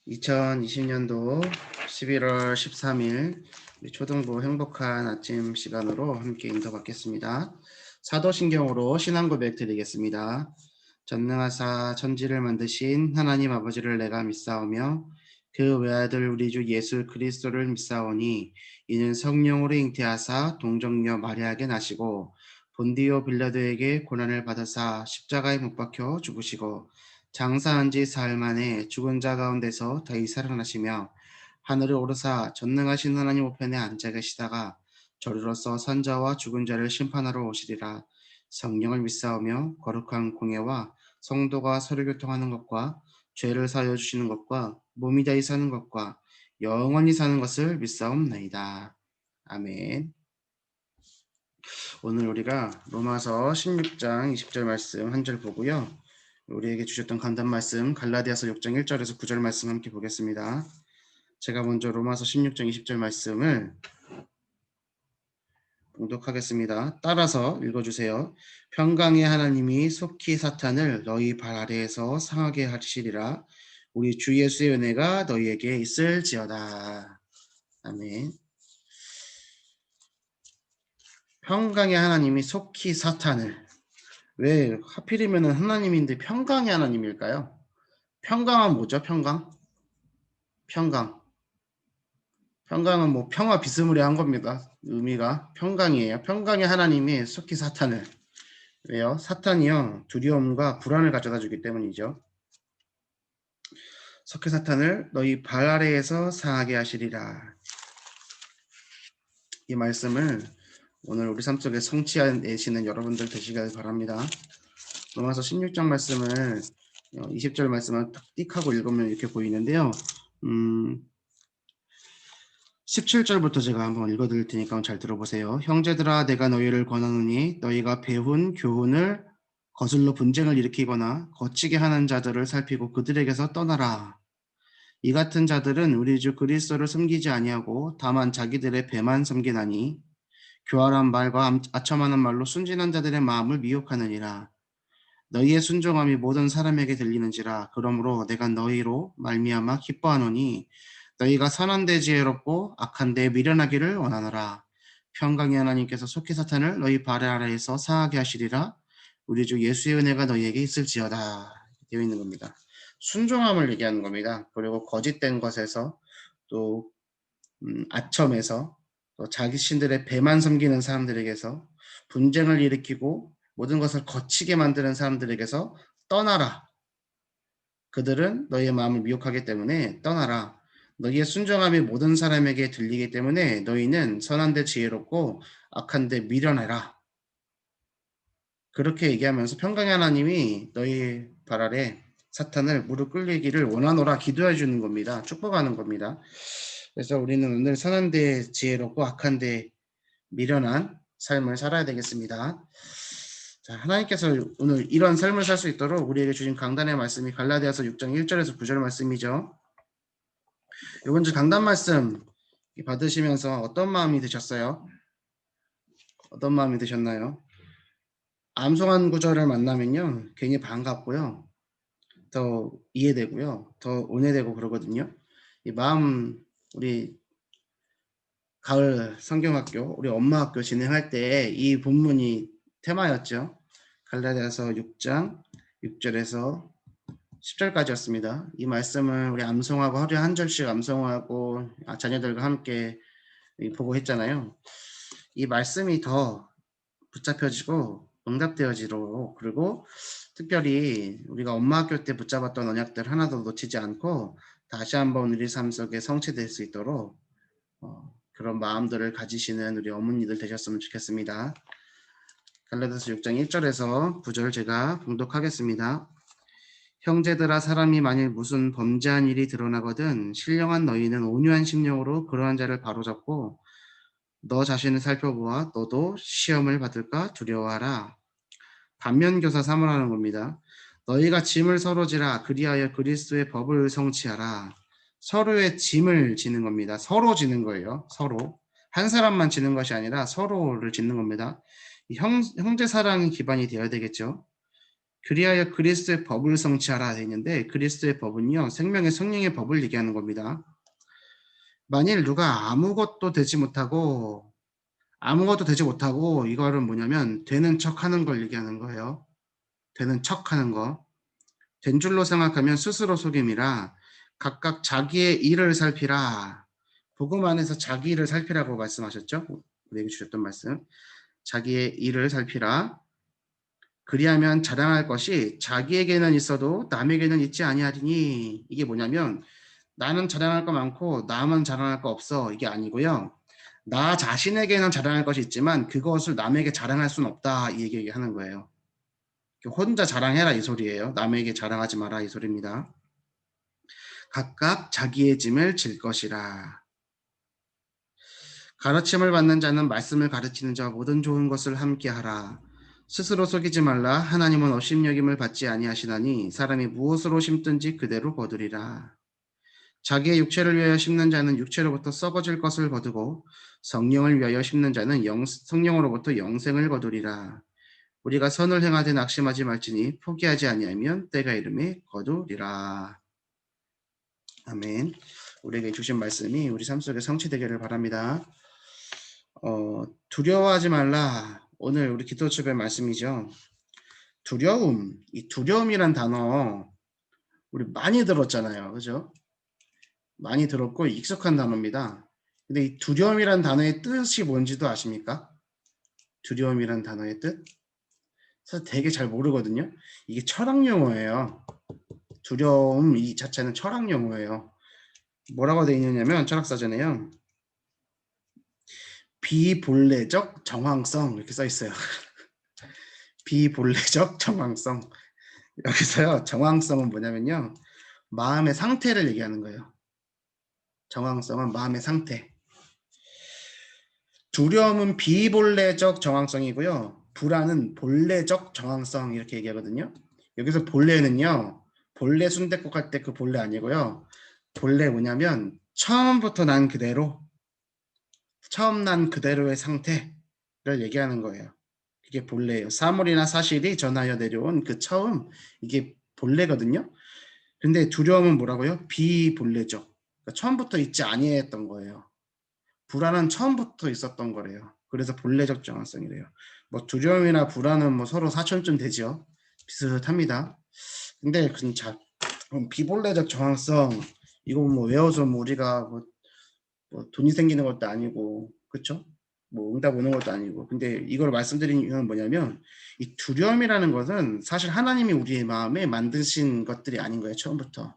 2020년도 11월 13일 초등부 행복한 아침 시간으로 함께 인도받겠습니다. 사도신경으로 신앙 고백 드리겠습니다. 전능하사 천지를 만드신 하나님 아버지를 내가 믿사오며 그 외아들 우리 주 예수 그리스도를 믿사오니 이는 성령으로 잉태하사 동정녀 마리아에게 나시고 본디오 빌라도에게 고난을 받으사 십자가에 못 박혀 죽으시고 장사한 지 사흘 만에 죽은 자 가운데서 다시 살아나시며 하늘에 오르사 전능하신 하나님 우편에 앉아 계시다가 저리로서 산자와 죽은 자를 심판하러 오시리라. 성령을 믿사오며 거룩한 공예와 성도가 서로 교통하는 것과 죄를 사하여 주시는 것과 몸이 다히 사는 것과 영원히 사는 것을 믿사옵나이다. 아멘. 오늘 우리가 로마서 16장 20절 말씀 한 절 보고요. 우리에게 주셨던 간단 말씀 갈라디아서 6장 1절에서 9절 말씀 함께 보겠습니다. 제가 먼저 로마서 16장 20절 말씀을 봉독하겠습니다. 따라서 읽어주세요. 평강의 하나님이 속히 사탄을 너희 발 아래에서 상하게 하시리라. 우리 주 예수의 은혜가 너희에게 있을지어다. 아멘. 평강의 하나님이 속히 사탄을, 왜 하필이면 하나님인데 평강의 하나님일까요? 평강은 뭐죠? 평강? 평강은 뭐 평화 비스무리한 겁니다. 의미가 평강이에요. 평강의 하나님이 속히 사탄을, 왜요? 사탄이요 두려움과 불안을 가져다 주기 때문이죠. 속히 사탄을 너희 발 아래에서 상하게 하시리라. 이 말씀을 오늘 우리 삶 속에 성취하시는 여러분들 되시길 바랍니다. 로마서 16장 말씀을 20절 말씀을 띡 하고 읽으면 이렇게 보이는데요. 17절부터 제가 한번 읽어드릴 테니까 잘 들어보세요. 형제들아 내가 너희를 권하노니 너희가 배운 교훈을 거슬러 분쟁을 일으키거나 거치게 하는 자들을 살피고 그들에게서 떠나라. 이 같은 자들은 우리 주 그리스도를 섬기지 아니하고 다만 자기들의 배만 섬기나니 교활한 말과 아첨하는 말로 순진한 자들의 마음을 미혹하느니라. 너희의 순종함이 모든 사람에게 들리는지라. 그러므로 내가 너희로 말미암아 기뻐하노니 너희가 선한 데 지혜롭고 악한 데 미련하기를 원하노라. 평강의 하나님께서 속히 사탄을 너희 발 아래에서 상하게 하시리라. 우리 주 예수의 은혜가 너희에게 있을지어다. 되어 있는 겁니다. 순종함을 얘기하는 겁니다. 그리고 거짓된 것에서 또 아첨에서 또 자기 신들의 배만 섬기는 사람들에게서 분쟁을 일으키고 모든 것을 거치게 만드는 사람들에게서 떠나라. 그들은 너희의 마음을 미혹하기 때문에 떠나라. 너희의 순종함이 모든 사람에게 들리기 때문에 너희는 선한데 지혜롭고 악한데 미련해라. 그렇게 얘기하면서 평강의 하나님이 너희 발 아래 사탄을 무릎 꿇리기를 원하노라 기도해 주는 겁니다. 축복하는 겁니다. 그래서 우리는 오늘 선한데 지혜롭고 악한데 미련한 삶을 살아야 되겠습니다. 자, 하나님께서 오늘 이런 삶을 살 수 있도록 우리에게 주신 강단의 말씀이 갈라디아서 6장 1절에서 9절 말씀이죠. 이번 주 강단 말씀 받으시면서 어떤 마음이 드셨어요? 어떤 마음이 드셨나요? 암송한 구절을 만나면요 괜히 반갑고요, 더 이해되고요, 더 은혜되고 그러거든요. 이 마음, 우리 가을 성경학교, 우리 엄마학교 진행할 때 이 본문이 테마였죠. 갈라디아서 6장 6절에서 10절까지였습니다. 이 말씀을 우리 암송하고 하루에 한 절씩 암송하고 자녀들과 함께 보고 했잖아요. 이 말씀이 더 붙잡혀지고 응답되어지도록, 그리고 특별히 우리가 엄마학교 때 붙잡았던 언약들 하나도 놓치지 않고 다시 한번 우리 삶 속에 성취될 수 있도록 그런 마음들을 가지시는 우리 어머니들 되셨으면 좋겠습니다. 갈라디아서 6장 1절에서 9절 제가 봉독하겠습니다. 형제들아 사람이 만일 무슨 범죄한 일이 드러나거든 신령한 너희는 온유한 심령으로 그러한 자를 바로잡고 너 자신을 살펴보아 너도 시험을 받을까 두려워하라. 반면교사 삼으라는 겁니다. 너희가 짐을 서로 지라 그리하여 그리스도의 법을 성취하라. 서로의 짐을 지는 겁니다. 서로 지는 거예요. 서로. 한 사람만 지는 것이 아니라 서로를 짓는 겁니다. 형제 사랑이 기반이 되어야 되겠죠. 그리하여 그리스도의 법을 성취하라 되어 있는데 그리스도의 법은요 생명의 성령의 법을 얘기하는 겁니다. 만일 누가 아무것도 되지 못하고 이거는 뭐냐면 되는 척하는 걸 얘기하는 거예요. 되는 척하는 거. 된 줄로 생각하면 스스로 속임이라 각각 자기의 일을 살피라. 복음 안에서 자기 일을 살피라고 말씀하셨죠? 우리에게 주셨던 말씀. 자기의 일을 살피라. 그리하면 자랑할 것이 자기에게는 있어도 남에게는 있지 아니하리니. 이게 뭐냐면 나는 자랑할 거 많고 남은 자랑할 거 없어. 이게 아니고요. 나 자신에게는 자랑할 것이 있지만 그것을 남에게 자랑할 수는 없다. 이 얘기하는 거예요. 혼자 자랑해라 이 소리예요. 남에게 자랑하지 마라 이 소리입니다. 각각 자기의 짐을 질 것이라. 가르침을 받는 자는 말씀을 가르치는 자와 모든 좋은 것을 함께 하라. 스스로 속이지 말라. 하나님은 업신여김을 받지 아니하시나니 사람이 무엇으로 심든지 그대로 거두리라. 자기의 육체를 위하여 심는 자는 육체로부터 썩어질 것을 거두고 성령을 위하여 심는 자는 성령으로부터 영생을 거두리라. 우리가 선을 행하되 낙심하지 말지니 포기하지 아니하면 때가 이름에 거두리라. 아멘. 우리에게 주신 말씀이 우리 삶 속에 성취되기를 바랍니다. 두려워하지 말라. 오늘 우리 기도첩의 말씀이죠. 두려움. 이 두려움이란 단어 우리 많이 들었잖아요. 그죠? 많이 들었고 익숙한 단어입니다. 근데 이 두려움이란 단어의 뜻이 뭔지도 아십니까? 두려움이란 단어의 뜻? 그래서 되게 잘 모르거든요. 이게 철학 용어예요. 두려움 이 자체는 철학 용어예요. 뭐라고 되어 있느냐면 철학사전에요. 비본래적 정황성 이렇게 써 있어요. 비본래적 정황성. 여기서요. 정황성은 뭐냐면요. 마음의 상태를 얘기하는 거예요. 정황성은 마음의 상태. 두려움은 비본래적 정황성이고요. 불안은 본래적 정황성 이렇게 얘기하거든요. 여기서 본래는요. 본래 순댓국 할 때 그 본래 아니고요. 본래 뭐냐면 처음부터 난 그대로 처음 난 그대로의 상태를 얘기하는 거예요. 그게 본래예요. 사물이나 사실이 전하여 내려온 그 처음 이게 본래거든요. 근데 두려움은 뭐라고요? 비본래적. 그러니까 처음부터 있지 아니했던 거예요. 불안은 처음부터 있었던 거래요. 그래서 본래적 정황성이래요. 뭐 두려움이나 불안은 뭐 서로 사촌쯤 되죠. 비슷합니다. 근데 진짜 비본래적 정황성 이거 뭐 외워서 뭐 우리가 뭐 돈이 생기는 것도 아니고 그렇죠? 뭐 응답 오는 것도 아니고 근데 이걸 말씀드린 이유는 뭐냐면 이 두려움이라는 것은 사실 하나님이 우리의 마음에 만드신 것들이 아닌 거예요. 처음부터.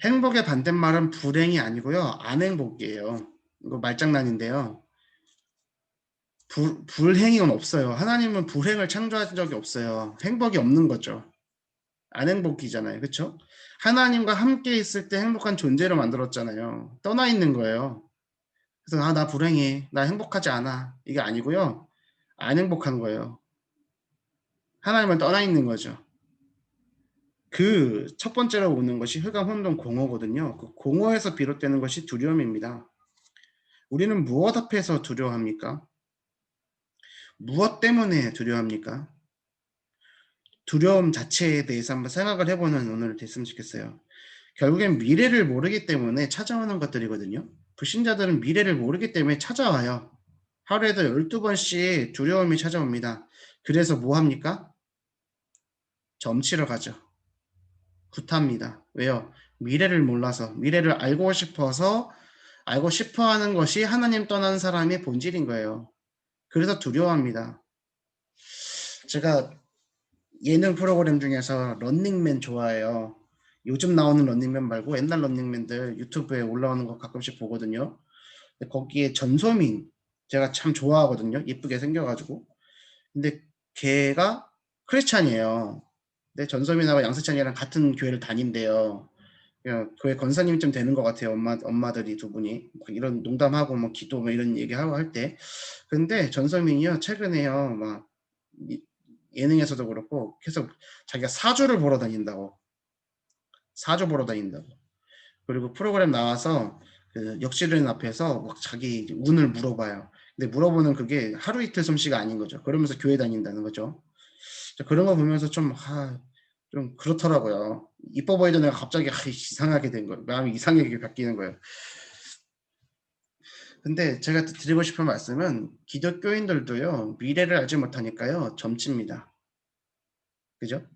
행복의 반대말은 불행이 아니고요. 안행복이에요. 이거 말장난인데요. 불행은 없어요. 하나님은 불행을 창조한 적이 없어요. 행복이 없는 거죠. 안행복이잖아요. 그렇죠? 하나님과 함께 있을 때 행복한 존재로 만들었잖아요. 떠나 있는 거예요. 그래서 나 불행해. 나 행복하지 않아. 이게 아니고요. 안 행복한 거예요. 하나님은 떠나 있는 거죠. 그 첫 번째로 오는 것이 흑암, 혼돈, 공허거든요. 그 공허에서 비롯되는 것이 두려움입니다. 우리는 무엇 앞에서 두려워합니까? 무엇 때문에 두려워합니까? 두려움 자체에 대해서 한번 생각을 해보는 오늘 됐으면 좋겠어요. 결국엔 미래를 모르기 때문에 찾아오는 것들이거든요. 불신자들은 미래를 모르기 때문에 찾아와요. 하루에도 12번씩 두려움이 찾아옵니다. 그래서 뭐 합니까? 점치러 가죠. 굿합니다. 왜요? 미래를 몰라서, 미래를 알고 싶어서, 알고 싶어 하는 것이 하나님 떠난 사람의 본질인 거예요. 그래서 두려워합니다. 제가 예능 프로그램 중에서 런닝맨 좋아해요. 요즘 나오는 런닝맨 말고 옛날 런닝맨들 유튜브에 올라오는 거 가끔씩 보거든요. 근데 거기에 전소민 제가 참 좋아하거든요. 예쁘게 생겨가지고. 근데 걔가 크리스찬이에요. 근데 전소민하고 양세찬이랑 같은 교회를 다닌대요. 교회 권사님쯤 되는 것 같아요. 엄마들이 두 분이 이런 농담하고 뭐 기도 뭐 이런 얘기하고 할 때. 근데 전소민이요 최근에요 막 예능에서도 그렇고 계속 자기가 사주를 보러 다닌다고. 사주 보러 다닌다고. 그리고 프로그램 나와서 그 역지른 앞에서 막 자기 운을 물어봐요. 근데 물어보는 그게 하루 이틀 솜씨가 아닌 거죠. 그러면서 교회 다닌다는 거죠. 그런 거 보면서 좀 그렇더라고요. 이뻐 보이던 애가 갑자기 이상하게 된 거예요. 마음이 이상하게 바뀌는 거예요. 근데 제가 드리고 싶은 말씀은 기독교인들도요, 미래를 알지 못하니까요, 점칩니다. 그죠?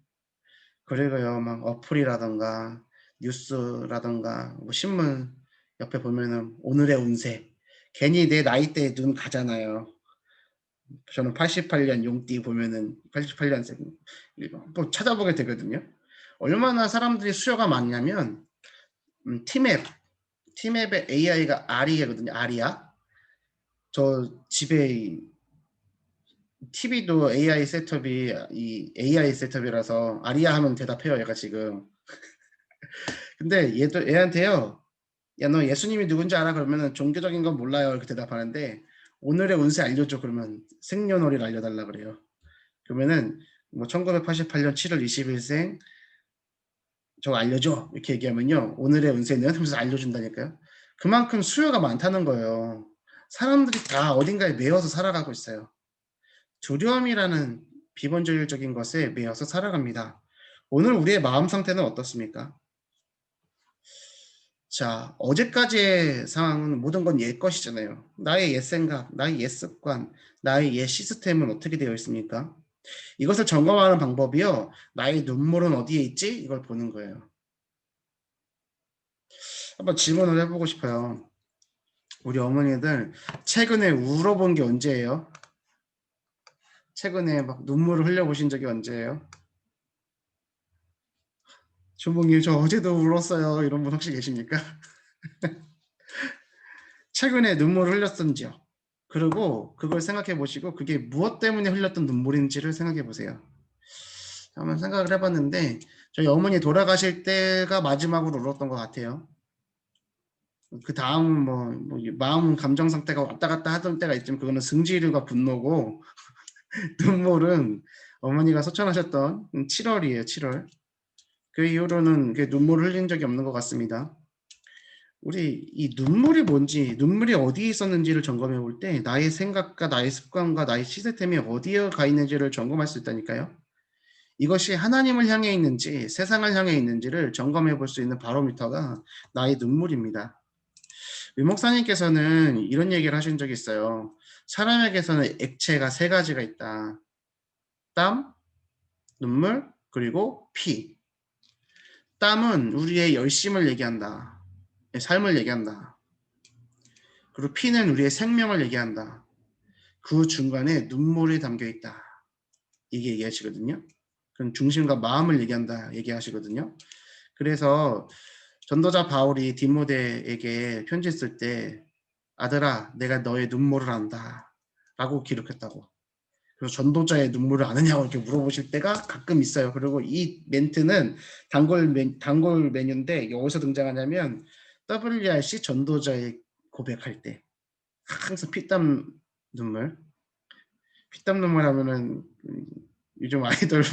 그리고요, 막 어플이라던가 뉴스라던가 뭐 신문 옆에 보면은 오늘의 운세, 괜히 내 나이대에 눈 가잖아요. 저는 88년 용띠 보면은 88년생 또 찾아보게 되거든요. 얼마나 사람들이 수요가 많냐면 티맵의 AI가 아리아거든요. 아리아. 저 집에 TV도 AI 셋업이라서 아리아 하면 대답해요. 얘가 지금. 근데 얘도 애한테요. 야, 너 예수님이 누군지 알아? 그러면은 종교적인 건 몰라요. 이렇게 대답하는데 오늘의 운세 알려줘. 그러면 생년월일 알려달라 그래요. 그러면은 뭐 1988년 7월 20일생 저거 알려줘. 이렇게 얘기하면요. 오늘의 운세는 하면서 알려준다니까요. 그만큼 수요가 많다는 거예요. 사람들이 다 어딘가에 매여서 살아가고 있어요. 두려움이라는 비본질적인 것에 매여서 살아갑니다. 오늘 우리의 마음 상태는 어떻습니까? 자, 어제까지의 상황은 모든 건 옛 것이잖아요. 나의 옛 생각, 나의 옛 습관, 나의 옛 시스템은 어떻게 되어 있습니까? 이것을 점검하는 방법이요. 나의 눈물은 어디에 있지? 이걸 보는 거예요. 한번 질문을 해보고 싶어요. 우리 어머니들 최근에 울어본 게 언제예요? 최근에 막 눈물을 흘려보신 적이 언제예요? 주몽님 저 어제도 울었어요. 이런 분 혹시 계십니까? 최근에 눈물을 흘렸던지요. 그리고 그걸 생각해 보시고 그게 무엇 때문에 흘렸던 눈물인지를 생각해 보세요. 한번 생각을 해봤는데 저희 어머니 돌아가실 때가 마지막으로 울었던 것 같아요. 그 다음 뭐 마음 감정 상태가 왔다 갔다 하던 때가 있지만 그거는 승질과 분노고 눈물은 어머니가 소천하셨던 7월이에요. 7월. 그 이후로는 눈물을 흘린 적이 없는 것 같습니다. 우리 이 눈물이 뭔지, 눈물이 어디에 있었는지를 점검해 볼 때 나의 생각과 나의 습관과 나의 시스템이 어디에 가 있는지를 점검할 수 있다니까요. 이것이 하나님을 향해 있는지 세상을 향해 있는지를 점검해 볼 수 있는 바로미터가 나의 눈물입니다. 위 목사님께서는 이런 얘기를 하신 적이 있어요. 사람에게서는 액체가 세 가지가 있다. 땀, 눈물, 그리고 피. 땀은 우리의 열심을 얘기한다. 삶을 얘기한다. 그리고 피는 우리의 생명을 얘기한다. 그 중간에 눈물이 담겨 있다. 이게 얘기하시거든요. 그럼 중심과 마음을 얘기하시거든요. 그래서 전도자 바울이 디모데에게 편지 쓸 때 아들아 내가 너의 눈물을 안다 라고 기록했다고. 그래서 전도자의 눈물을 아느냐고 이렇게 물어보실 때가 가끔 있어요. 그리고 이 멘트는 단골 메뉴인데 어디서 등장하냐면 WRC 전도자의 고백할 때 항상 눈물 피땀 눈물 하면은 요즘 아이돌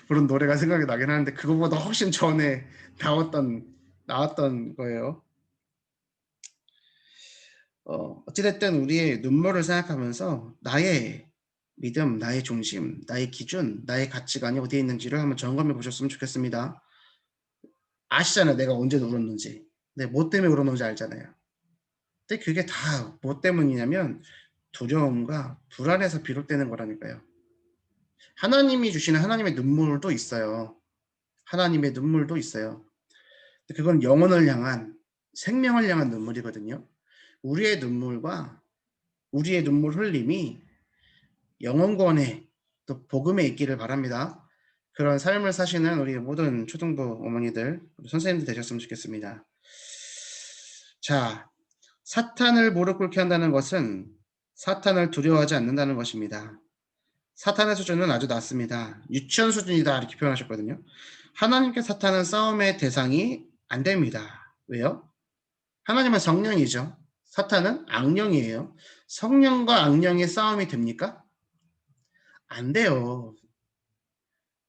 부른 노래가 생각이 나긴 하는데 그거보다 훨씬 전에 나왔던 거예요. 어찌됐든 우리의 눈물을 생각하면서 나의 믿음, 나의 중심, 나의 기준, 나의 가치관이 어디에 있는지를 한번 점검해 보셨으면 좋겠습니다. 아시잖아요. 내가 언제 울었는지. 내가 뭐 때문에 울었는지 알잖아요. 근데 그게 다 뭐 때문이냐면 두려움과 불안에서 비롯되는 거라니까요. 하나님이 주시는 하나님의 눈물도 있어요. 하나님의 눈물도 있어요. 그건 영혼을 향한 생명을 향한 눈물이거든요. 우리의 눈물과 우리의 눈물 흘림이 영혼권에 또 복음에 있기를 바랍니다. 그런 삶을 사시는 우리 모든 초등부 어머니들, 선생님들 되셨으면 좋겠습니다. 자, 사탄을 무릎 꿇게 한다는 것은 사탄을 두려워하지 않는다는 것입니다. 사탄의 수준은 아주 낮습니다. 유치원 수준이다 이렇게 표현하셨거든요. 하나님께 사탄은 싸움의 대상이 안 됩니다. 왜요? 하나님은 성령이죠. 사탄은 악령이에요. 성령과 악령의 싸움이 됩니까? 안 돼요.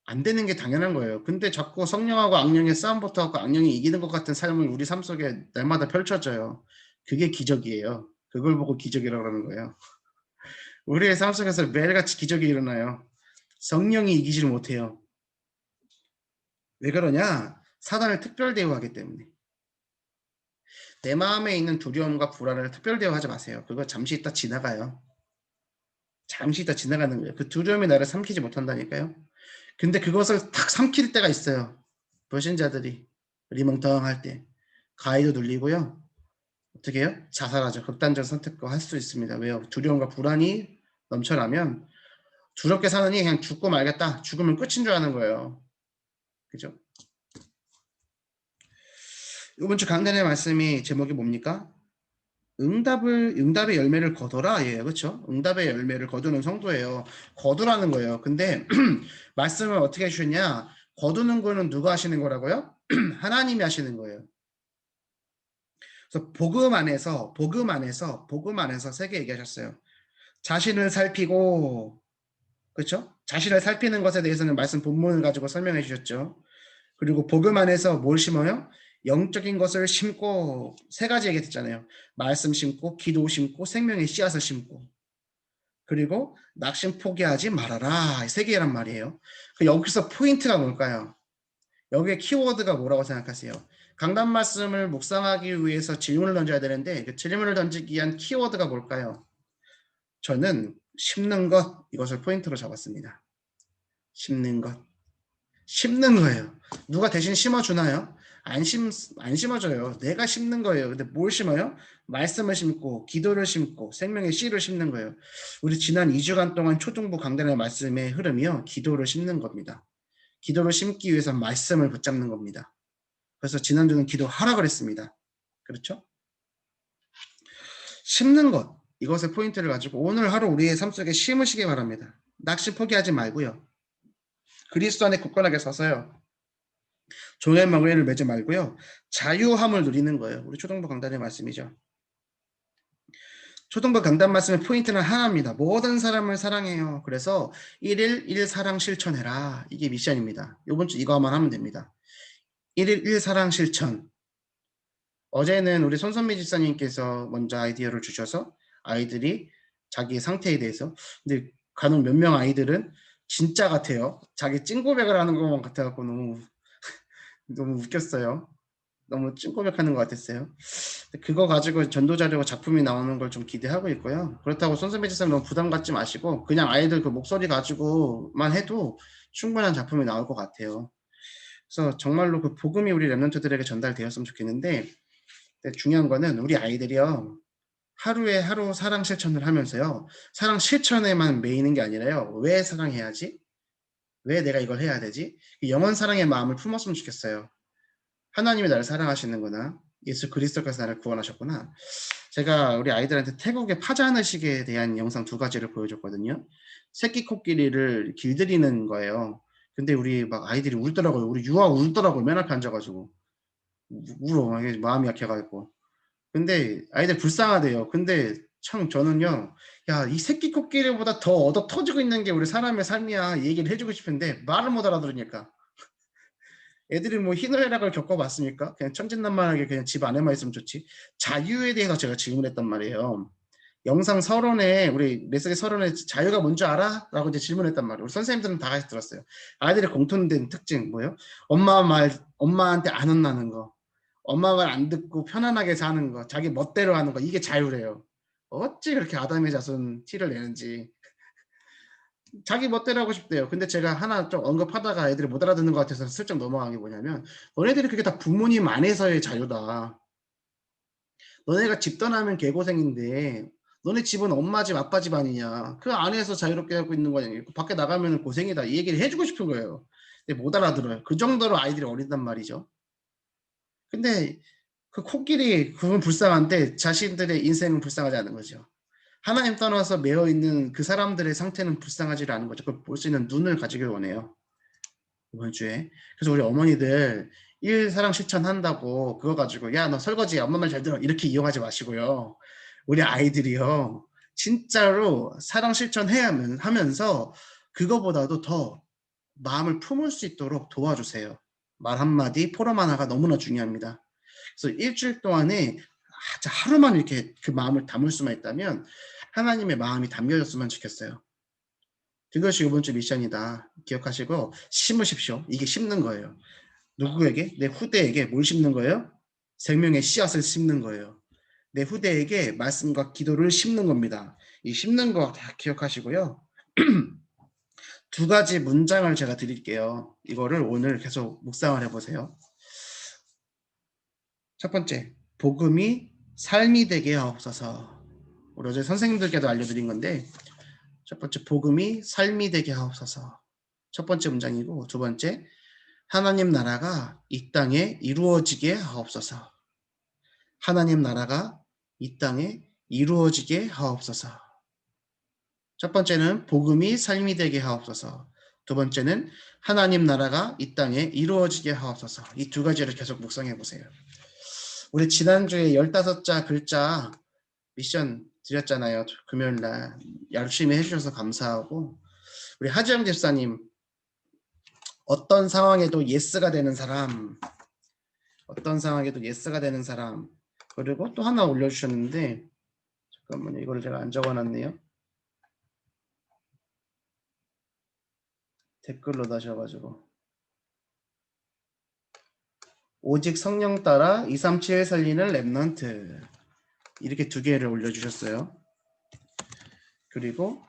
안 되는 게 당연한 거예요. 근데 자꾸 성령하고 악령의 싸움부터 하고 악령이 이기는 것 같은 삶을 우리 삶 속에 날마다 펼쳐져요. 그게 기적이에요. 그걸 보고 기적이라고 하는 거예요. 우리의 삶 속에서 매일같이 기적이 일어나요. 성령이 이기지를 못해요. 왜 그러냐? 사단을 특별 대우하기 때문에. 내 마음에 있는 두려움과 불안을 특별 대우하지 마세요. 그거 잠시 있다 지나가요. 잠시 있다 지나가는 거예요. 그 두려움이 나를 삼키지 못한다니까요. 근데 그것을 딱 삼킬 때가 있어요. 불신자들이 리멍텅할 때 가위도 눌리고요. 어떻게 해요? 자살하죠. 극단적 선택도 할 수 있습니다. 왜요? 두려움과 불안이 넘쳐나면 두렵게 사느니 그냥 죽고 말겠다. 죽으면 끝인 줄 아는 거예요. 그죠? 이번 주 강단의 말씀이 제목이 뭡니까? 응답의 열매를 거둬라. 예, 그렇죠? 응답의 열매를 거두는 성도예요. 거두라는 거예요. 근데 말씀을 어떻게 해주셨냐? 거두는 거는 누가 하시는 거라고요? 하나님이 하시는 거예요. 그래서 복음 안에서 세 개 얘기하셨어요. 자신을 살피고, 그렇죠? 자신을 살피는 것에 대해서는 말씀 본문을 가지고 설명해 주셨죠. 그리고 복음 안에서 뭘 심어요? 영적인 것을 심고 세 가지 얘기했잖아요. 말씀 심고, 기도 심고, 생명의 씨앗을 심고. 그리고 낙심 포기하지 말아라. 세 개란 말이에요. 여기서 포인트가 뭘까요? 여기에 키워드가 뭐라고 생각하세요? 강단 말씀을 묵상하기 위해서 질문을 던져야 되는데 그 질문을 던지기 위한 키워드가 뭘까요? 저는 심는 것 이것을 포인트로 잡았습니다. 심는 것. 심는 거예요. 누가 대신 심어주나요? 안 심어줘요. 내가 심는 거예요. 근데 뭘 심어요? 말씀을 심고, 기도를 심고, 생명의 씨를 심는 거예요. 우리 지난 2주간 동안 초등부 강단의 말씀의 흐름이요. 기도를 심는 겁니다. 기도를 심기 위해서 말씀을 붙잡는 겁니다. 그래서 지난주는 기도하라 그랬습니다. 그렇죠? 심는 것. 이것의 포인트를 가지고 오늘 하루 우리의 삶 속에 심으시기 바랍니다. 낚시 포기하지 말고요. 그리스도 안에 굳건하게 서서요. 종의 멍에를 매지 말고요. 자유함을 누리는 거예요. 우리 초등부 강단의 말씀이죠. 초등부 강단 말씀의 포인트는 하나입니다. 모든 사람을 사랑해요. 그래서 1일 1사랑 실천해라. 이게 미션입니다. 이번 주 이거만 하면 됩니다. 1일 1사랑 실천. 어제는 우리 손선미 집사님께서 먼저 아이디어를 주셔서 아이들이 자기 상태에 대해서 근데 간혹 몇 명 아이들은 진짜 같아요. 자기 찐고백을 하는 것만 같아갖고 너무 웃겼어요. 너무 찐고백하는 것 같았어요. 그거 가지고 전도자료가 작품이 나오는 걸 좀 기대하고 있고요. 그렇다고 손선배 집사님 너무 부담 갖지 마시고 그냥 아이들 그 목소리 가지고만 해도 충분한 작품이 나올 것 같아요. 그래서 정말로 그 복음이 우리 랩런트들에게 전달되었으면 좋겠는데 중요한 거는 우리 아이들이요. 하루에 하루 사랑 실천을 하면서요. 사랑 실천에만 매이는 게 아니라요. 왜 사랑해야지? 왜 내가 이걸 해야 되지? 영원 사랑의 마음을 품었으면 좋겠어요. 하나님이 나를 사랑하시는구나. 예수 그리스도께서 나를 구원하셨구나. 제가 우리 아이들한테 태국의 파자의식에 대한 영상 2가지를 보여줬거든요. 새끼 코끼리를 길들이는 거예요. 근데 우리 막 아이들이 울더라고요. 우리 유아 울더라고요. 맨 앞에 앉아가지고. 울어. 마음이 약해가지고. 근데 아이들 불쌍하대요. 근데 참 저는요. 야, 이 새끼 코끼리보다 더 얻어 터지고 있는 게 우리 사람의 삶이야. 이 얘기를 해주고 싶은데 말을 못 알아들으니까. 애들이 뭐 희노애락을 겪어봤습니까? 그냥 천진난만하게 그냥 집 안에만 있으면 좋지. 자유에 대해서 제가 질문했단 말이에요. 영상 서론에 우리 레슬리 서론에 자유가 뭔지 알아? 라고 이제 질문했단 말이에요. 우리 선생님들은 다 같이 들었어요. 아이들의 공통된 특징 뭐예요? 엄마한테 안 혼나는 거. 엄마 말 안 듣고 편안하게 사는 거. 자기 멋대로 하는 거. 이게 자유래요. 어찌 그렇게 아담의 자손 티를 내는지. 자기 멋대로 하고 싶대요. 근데 제가 하나 좀 언급하다가 애들이 못 알아듣는 것 같아서 슬쩍 넘어간 게 뭐냐면 너네들이 그게 다 부모님 안에서의 자유다. 너네가 집 떠나면 개고생인데 너네 집은 엄마 집 아빠 집 아니냐. 그 안에서 자유롭게 하고 있는 거냐. 밖에 나가면 고생이다. 이 얘기를 해주고 싶은 거예요. 근데 못 알아들어요. 그 정도로 아이들이 어린단 말이죠. 근데 그 코끼리 그건 불쌍한데 자신들의 인생은 불쌍하지 않은 거죠. 하나님 떠나서 매여 있는 그 사람들의 상태는 불쌍하지 않은 거죠. 그걸 볼 수 있는 눈을 가지길 원해요. 이번 주에. 그래서 우리 어머니들 일사랑 실천한다고 그거 가지고 야, 너 설거지 엄마 말 잘 들어. 이렇게 이용하지 마시고요. 우리 아이들이요. 진짜로 사랑 실천해야 하면서 그거보다도 더 마음을 품을 수 있도록 도와주세요. 말 한마디, 포럼 하나가 너무나 중요합니다. 그래서 일주일 동안에 하루만 이렇게 그 마음을 담을 수만 있다면 하나님의 마음이 담겨졌으면 좋겠어요. 그것이 이번 주 미션이다. 기억하시고 심으십시오. 이게 심는 거예요. 누구에게? 내 후대에게 뭘 심는 거예요? 생명의 씨앗을 심는 거예요. 내 후대에게 말씀과 기도를 심는 겁니다. 이 심는 거 다 기억하시고요. 두 가지 문장을 제가 드릴게요. 이거를 오늘 계속 묵상을 해보세요. 첫 번째, 복음이 삶이 되게 하옵소서. 우리 어제 선생님들께도 알려드린 건데, 첫 번째, 복음이 삶이 되게 하옵소서. 첫 번째 문장이고, 두 번째, 하나님 나라가 이 땅에 이루어지게 하옵소서. 하나님 나라가 이 땅에 이루어지게 하옵소서. 첫 번째는 복음이 삶이 되게 하옵소서. 두 번째는 하나님 나라가 이 땅에 이루어지게 하옵소서. 이 두 가지를 계속 묵상해 보세요. 우리 지난주에 15자 글자 미션 드렸잖아요. 금요일날 열심히 해주셔서 감사하고, 우리 하지영 집사님, 어떤 상황에도 예스가 되는 사람, 어떤 상황에도 예스가 되는 사람. 그리고 또 하나 올려주셨는데, 잠깐만요, 이거를 제가 안 적어놨네요. 댓글로 다셔가지고, 오직 성령 따라 237 살리는 랩넌트, 이렇게 두 개를 올려주셨어요. 그리고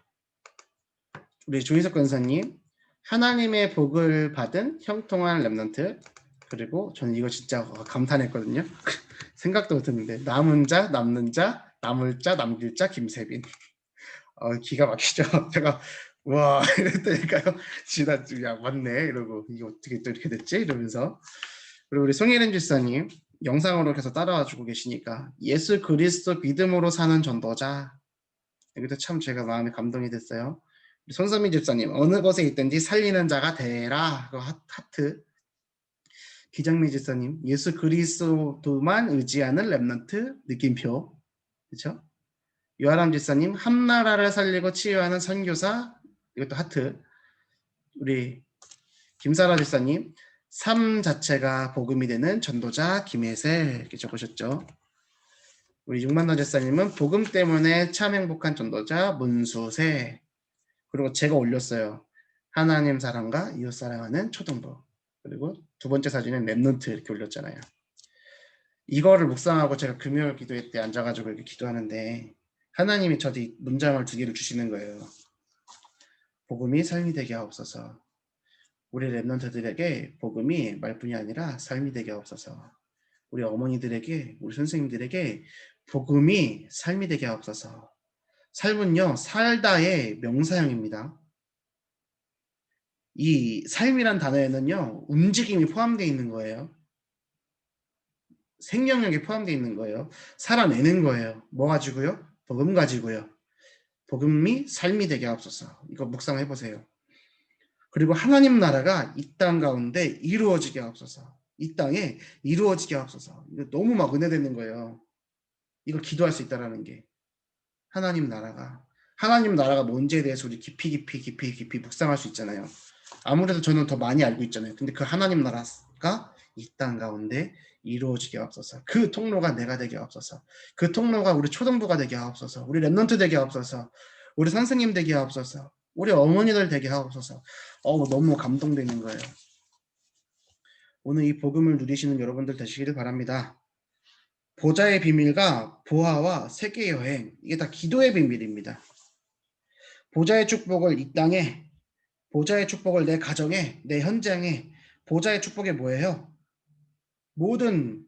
우리 조희석 권사님, 하나님의 복을 받은 형통한 랩넌트. 그리고 저는 이거 진짜 감탄했거든요. 생각도 못했는데, 남은 자, 남는 자, 남을 자, 남길 자, 김세빈. 기가 막히죠. 제가 와 이랬다니까요. 지나 야 맞네 이러고, 이게 어떻게 또 이렇게 됐지 이러면서. 그리고 우리 송혜린 집사님, 영상으로 계속 따라와 주고 계시니까, 예수 그리스도 믿음으로 사는 전도자. 여기도 참 제가 마음에 감동이 됐어요. 손선미 집사님, 어느 곳에 있든지 살리는 자가 되라. 하트. 기정미 집사님, 예수 그리스도만 의지하는 랩넌트. 느낌표. 그렇죠? 요하람 집사님, 함나라를 살리고 치유하는 선교사. 이것도 하트. 우리 김사라 집사님, 삶 자체가 복음이 되는 전도자 김혜세. 이렇게 적으셨죠. 우리 육만나 집사님은 복음 때문에 참 행복한 전도자 문수세. 그리고 제가 올렸어요. 하나님 사랑과 이웃 사랑하는 초등부. 그리고 두 번째 사진은 랩넌트 이렇게 올렸잖아요. 이거를 묵상하고 제가 금요일 기도회 때 앉아가지고 이렇게 기도하는데, 하나님이 저한테 문장을 두 개를 주시는 거예요. 복음이 삶이 되게 하옵소서. 우리 랩넌트들에게 복음이 말뿐이 아니라 삶이 되게 하옵소서. 우리 어머니들에게, 우리 선생님들에게 복음이 삶이 되게 하옵소서. 삶은요, 살다의 명사형입니다. 이 삶이란 단어에는요, 움직임이 포함되어 있는 거예요. 생명력이 포함되어 있는 거예요. 살아내는 거예요. 뭐 가지고요? 복음 가지고요. 복음이 삶이 되게 하옵소서. 이거 묵상해 보세요. 그리고 하나님 나라가 이 땅 가운데 이루어지게 하옵소서. 이 땅에 이루어지게 하옵소서. 이거 너무 막 은혜되는 거예요. 이걸 기도할 수 있다라는 게. 하나님 나라가 뭔지에 대해서 우리 깊이 묵상할 수 있잖아요. 아무래도 저는 더 많이 알고 있잖아요. 근데 그 하나님 나라가 이 땅 가운데 이루어지게 하옵소서. 그 통로가 내가 되게 하옵소서. 그 통로가 우리 초등부가 되게 하옵소서. 우리 랩넌트 되게 하옵소서. 우리 선생님 되게 하옵소서. 우리 어머니들 되게 하옵소서. 너무 감동되는 거예요. 오늘 이 복음을 누리시는 여러분들 되시기를 바랍니다. 보좌의 비밀과 보화와 세계 여행, 이게 다 기도의 비밀입니다. 보좌의 축복을 이 땅에, 보좌의 축복을 내 가정에, 내 현장에. 보좌의 축복이 뭐예요? 모든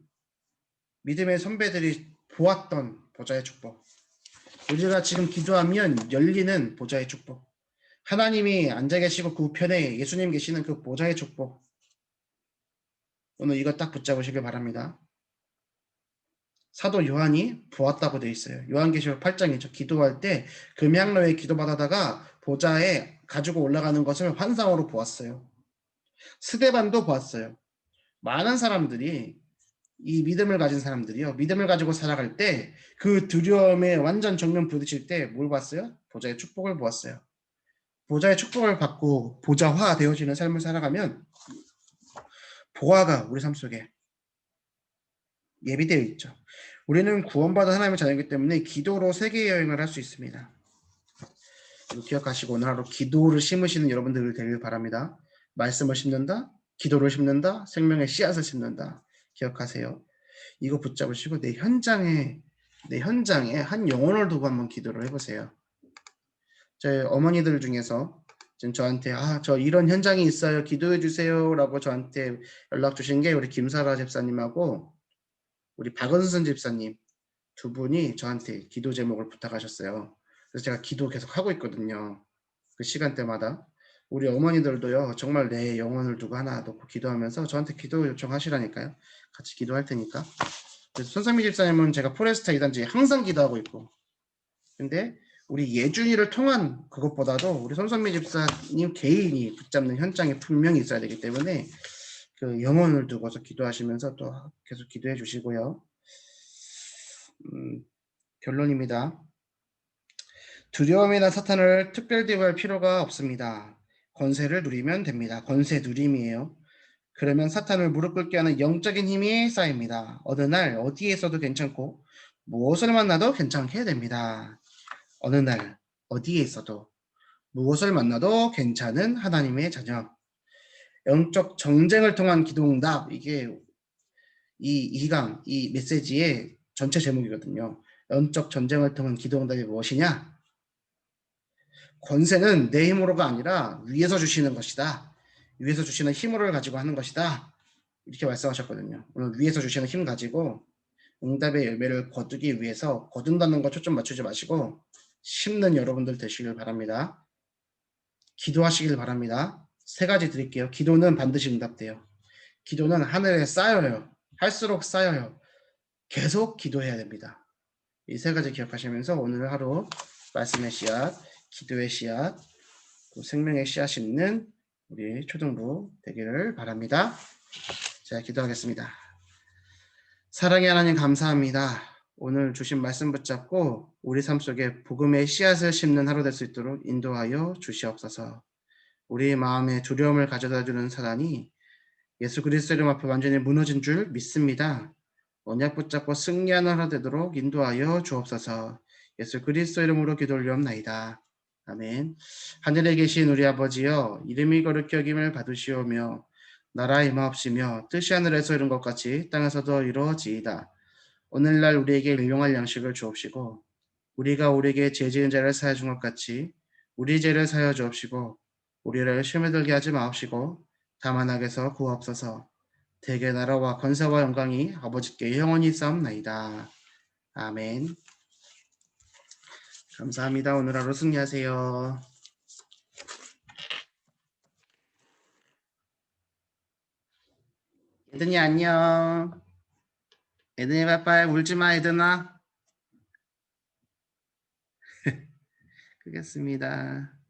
믿음의 선배들이 보았던 보좌의 축복. 우리가 지금 기도하면 열리는 보좌의 축복. 하나님이 앉아 계시고 그 우편에 예수님 계시는 그 보좌의 축복. 오늘 이거 딱 붙잡으시길 바랍니다. 사도 요한이 보았다고 되어 있어요. 요한계시록 8장이죠. 기도할 때 금향로에 기도받아다가 보좌에 가지고 올라가는 것을 환상으로 보았어요. 스데반도 보았어요. 많은 사람들이, 이 믿음을 가진 사람들이요, 믿음을 가지고 살아갈 때 그 두려움에 완전 정면 부딪힐 때 뭘 봤어요? 보좌의 축복을 보았어요. 보좌의 축복을 받고 보좌화 되어지는 삶을 살아가면 보화가 우리 삶 속에 예비되어 있죠. 우리는 구원받은 하나님의 자녀이기 때문에 기도로 세계 여행을 할 수 있습니다. 기억하시고 오늘 하루 기도를 심으시는 여러분들 되길 바랍니다. 말씀을 심는다, 기도를 심는다, 생명의 씨앗을 심는다. 기억하세요. 이거 붙잡으시고 내 현장에 한 영혼을 두고 한번 기도를 해보세요. 저희 어머니들 중에서 지금 저한테 저 이런 현장이 있어요. 기도해 주세요라고 저한테 연락 주신 게 우리 김사라 집사님하고 우리 박은순 집사님 두 분이 저한테 기도 제목을 부탁하셨어요. 그래서 제가 기도 계속 하고 있거든요. 그 시간대마다. 우리 어머니들도요. 정말 내 영혼을 두고 하나 놓고 기도하면서 저한테 기도 요청하시라니까요. 같이 기도할 테니까. 그래서 손상미 집사님은 제가 포레스타 2단지에 항상 기도하고 있고, 근데 우리 예준이를 통한 그것보다도 우리 손선미 집사님 개인이 붙잡는 현장에 분명히 있어야 되기 때문에 그 영혼을 두고서 기도하시면서 또 계속 기도해 주시고요. 결론입니다. 두려움이나 사탄을 특별 대우할 필요가 없습니다. 권세를 누리면 됩니다. 권세 누림이에요. 그러면 사탄을 무릎 꿇게 하는 영적인 힘이 쌓입니다. 어느 날 어디에 있어도 괜찮고 무엇을 만나도 괜찮게 됩니다. 어느 날 어디에 있어도 무엇을 만나도 괜찮은 하나님의 자녀. 영적 정쟁을 통한 기도응답. 이게 이 2강, 이 메시지의 전체 제목이거든요. 영적 전쟁을 통한 기도응답이 무엇이냐? 권세는 내 힘으로가 아니라 위에서 주시는 것이다. 위에서 주시는 힘으로 가지고 하는 것이다. 이렇게 말씀하셨거든요. 오늘 위에서 주시는 힘 가지고 응답의 열매를 거두기 위해서 거둔다는 거 초점 맞추지 마시고 심는 여러분들 되시길 바랍니다. 기도하시길 바랍니다. 3가지 드릴게요. 기도는 반드시 응답돼요. 기도는 하늘에 쌓여요. 할수록 쌓여요. 계속 기도해야 됩니다. 이 3가지 기억하시면서 오늘 하루 말씀의 씨앗, 기도의 씨앗, 생명의 씨앗 심는 우리 초등부 되기를 바랍니다. 제가 기도하겠습니다. 사랑의 하나님 감사합니다. 오늘 주신 말씀 붙잡고 우리 삶 속에 복음의 씨앗을 심는 하루 될 수 있도록 인도하여 주시옵소서. 우리 마음에 두려움을 가져다주는 사단이 예수 그리스도 이름 앞에 완전히 무너진 줄 믿습니다. 언약 붙잡고 승리하는 하루 되도록 인도하여 주옵소서. 예수 그리스도 이름으로 기도 올리옵나이다. 아멘. 하늘에 계신 우리 아버지여, 이름이 거룩히 여김을 받으시오며 나라의 임하옵시며 뜻이 하늘에서 이룬 것 같이 땅에서도 이루어지이다. 오늘날 우리에게 일용할 양식을 주옵시고 우리가 우리에게 죄 지은 자를 사하여 준 것 같이 우리 죄를 사하여 주옵시고 우리를 시험에 들게 하지 마옵시고 다만 악에서 구하옵소서. 대개 나라와 권세와 영광이 아버지께 영원히 있사옵나이다. 아멘. 감사합니다. 오늘 하루 승리하세요. 에든이 안녕. 에든이 빠빠이. 울지마 에든아. 끄겠습니다.